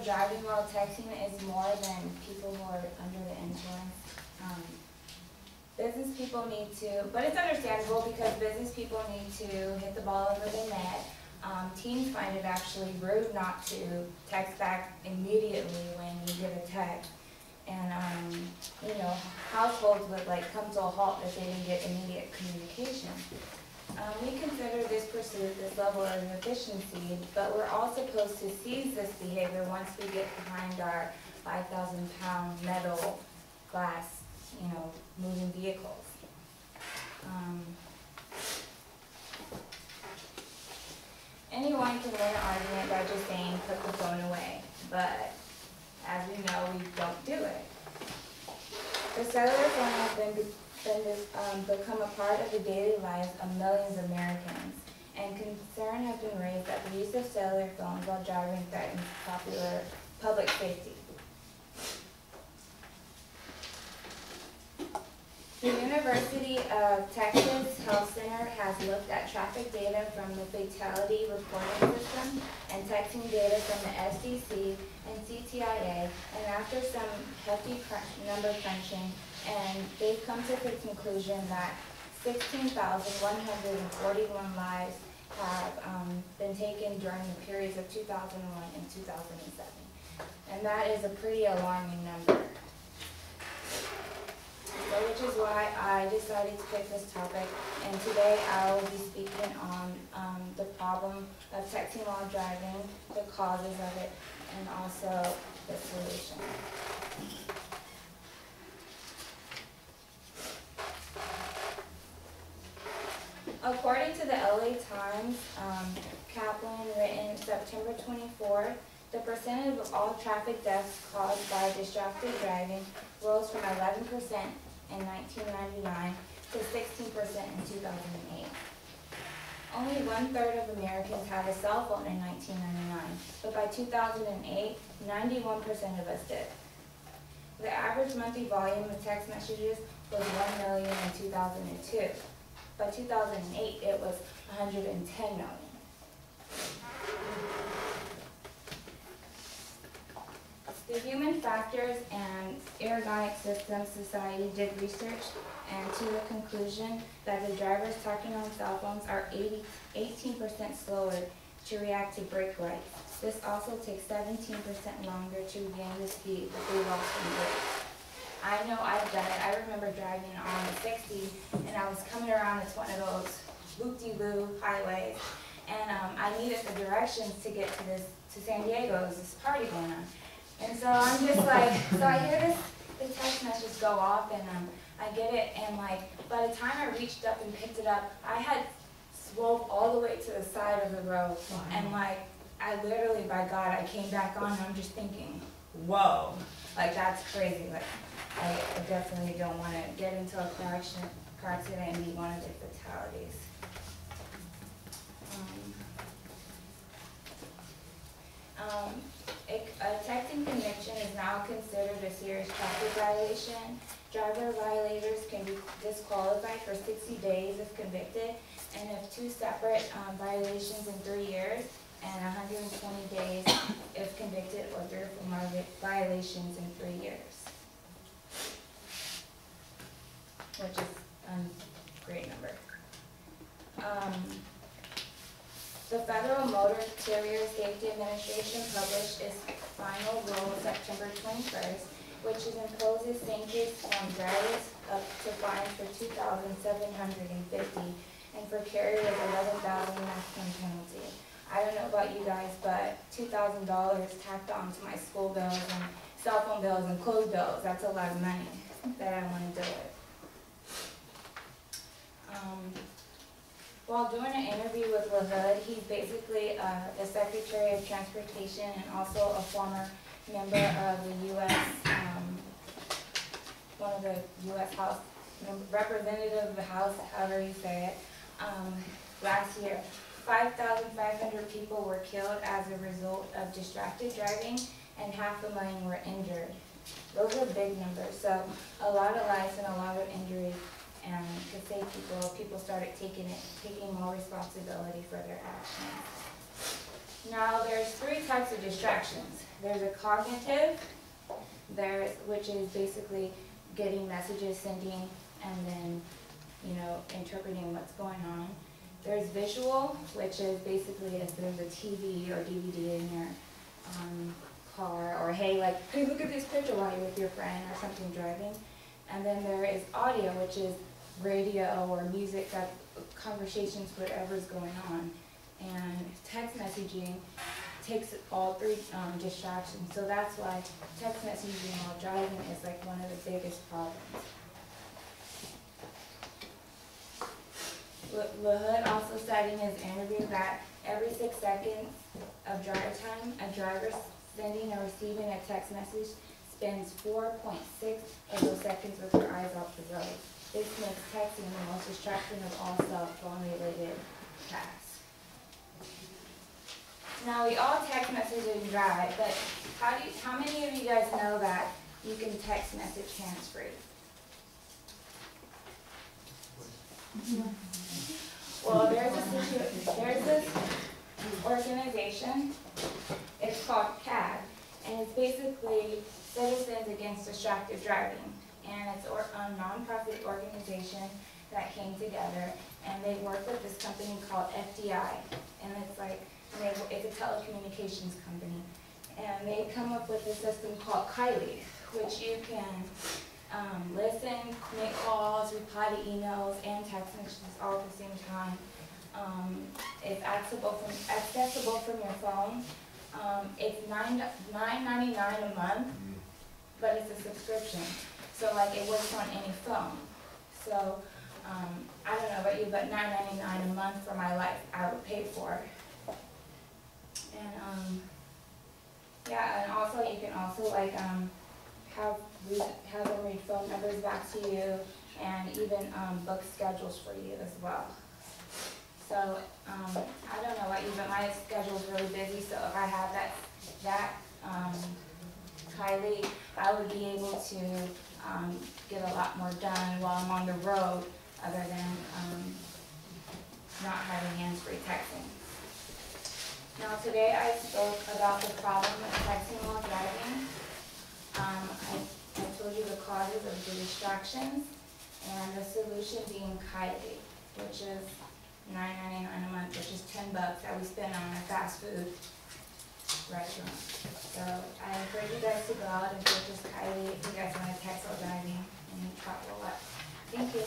driving while texting is more than people who are under the influence. Business people need to, but it's understandable because business people need to hit the ball over the net. Teens find it actually rude not to text back immediately when you get a text. And, you know, households would like come to a halt if they didn't get immediate communication. We consider this pursuit, this level of efficiency, but we're all supposed to seize this behavior once we get behind our 5,000-pound metal glass, you know, moving vehicles. Anyone can win an argument by just saying, put the phone away, but as we know, we don't do it. The cellular phone has become a part of the daily lives of millions of Americans, and concern has been raised that the use of cellular phones while driving threatens public safety. The University of Texas Health Center has looked at traffic data from the fatality reporting system and texting data from the SDC and CTIA, and after some hefty number crunching, and they've come to the conclusion that 16,141 lives have been taken during the periods of 2001 and 2007. And that is a pretty alarming number. So, which is why I decided to pick this topic, and today I will be speaking on the problem of texting while driving, the causes of it, and also the solution. According to the LA Times, Kaplan, written September 24th, the percentage of all traffic deaths caused by distracted driving rose from 11% in 1999 to 16% in 2008. Only 1/3 of Americans had a cell phone in 1999, but by 2008, 91% of us did. The average monthly volume of text messages was 1 million in 2002. By 2008, it was 110 million. The Human Factors and Ergonic Systems Society did research and to the conclusion that the drivers talking on cell phones are 18% slower to react to brake lights. This also takes 17% longer to regain the speed that they lost from brakes. I know I've done it. I remember driving on the 60 and I was coming around this one of those loop-de-loop highways, and I needed the directions to get to San Diego. There was this party going on. And so I'm just like, so I hear the text message go off, and I get it, and like, by the time I reached up and picked it up, I had swerved all the way to the side of the road. Wow. And like, I literally, by God, I came back on, and I'm just thinking, whoa, like that's crazy. Like, I definitely don't want to get into a car accident and be one of the fatalities. A texting conviction is now considered a serious traffic violation. Driver violators can be disqualified for 60 days if convicted, and if 2 separate violations in 3 years, and 120 days if convicted, or 3 or 4 violations in 3 years, which is a great number. The Federal Motor Carrier Safety Administration published its final rule September 21st, which imposes sanctions on drivers up to fines for $2,750, and for carriers $11,000 maximum penalty. I don't know about you guys, but $2,000 tacked on to my school bills and cell phone bills and clothes bills, that's a lot of money that I want to deal with. While doing an interview with LaHood, he's basically the Secretary of Transportation and also a former member of the U.S., one of the U.S. House, representative of the House, however you say it. Last year, 5,500 people were killed as a result of distracted driving, and 500,000 were injured. Those are big numbers, so a lot of lives and a lot of injuries. And to save people started taking more responsibility for their actions. Now there's three types of distractions. There's a cognitive, which is basically getting messages, sending, and then, interpreting what's going on. There's visual, which is basically if there's a TV or DVD in your car, or hey, look at this picture while you're with your friend or something driving. And then there is audio, which is radio or music, that conversations, whatever's going on. And text messaging takes all three distractions. So that's why text messaging while driving is like one of the biggest problems. LaHood also said in his interview that every 6 seconds of drive time, a driver sending or receiving a text message spends 4.6 of those seconds with their eyes off the road. This makes texting the most distracting of all cell phone related tasks. Now we all text message and drive, but how many of you guys know that you can text message hands-free? Well, there's this organization, it's called CAD, and it's basically Citizens Against Distracted Driving. And it's a non-profit organization that came together, and they work with this company called FDI, and it's a telecommunications company. And they come up with a system called Kylie, which you can listen, make calls, reply to emails and text messages all at the same time. It's accessible from your phone. It's $9.99 a month, but it's a subscription. So it works on any phone. So I don't know about you, but $9.99 a month for my life, I would pay for it. And yeah, and also you can also have them read phone numbers back to you, and even book schedules for you as well. So I don't know about you, but my schedule is really busy. So if I had that Kylie, I would be able to get a lot more done while I'm on the road, other than not having hands-free texting. Now today I spoke about the problem of texting while driving. I told you the causes of the distractions, and the solution being Kylie, which is $9.99 a month, which is $10 that we spend on a fast food restaurant. So I encourage you guys to go out and purchase Kylie if you guys want to text while driving and travel a lot. Thank you.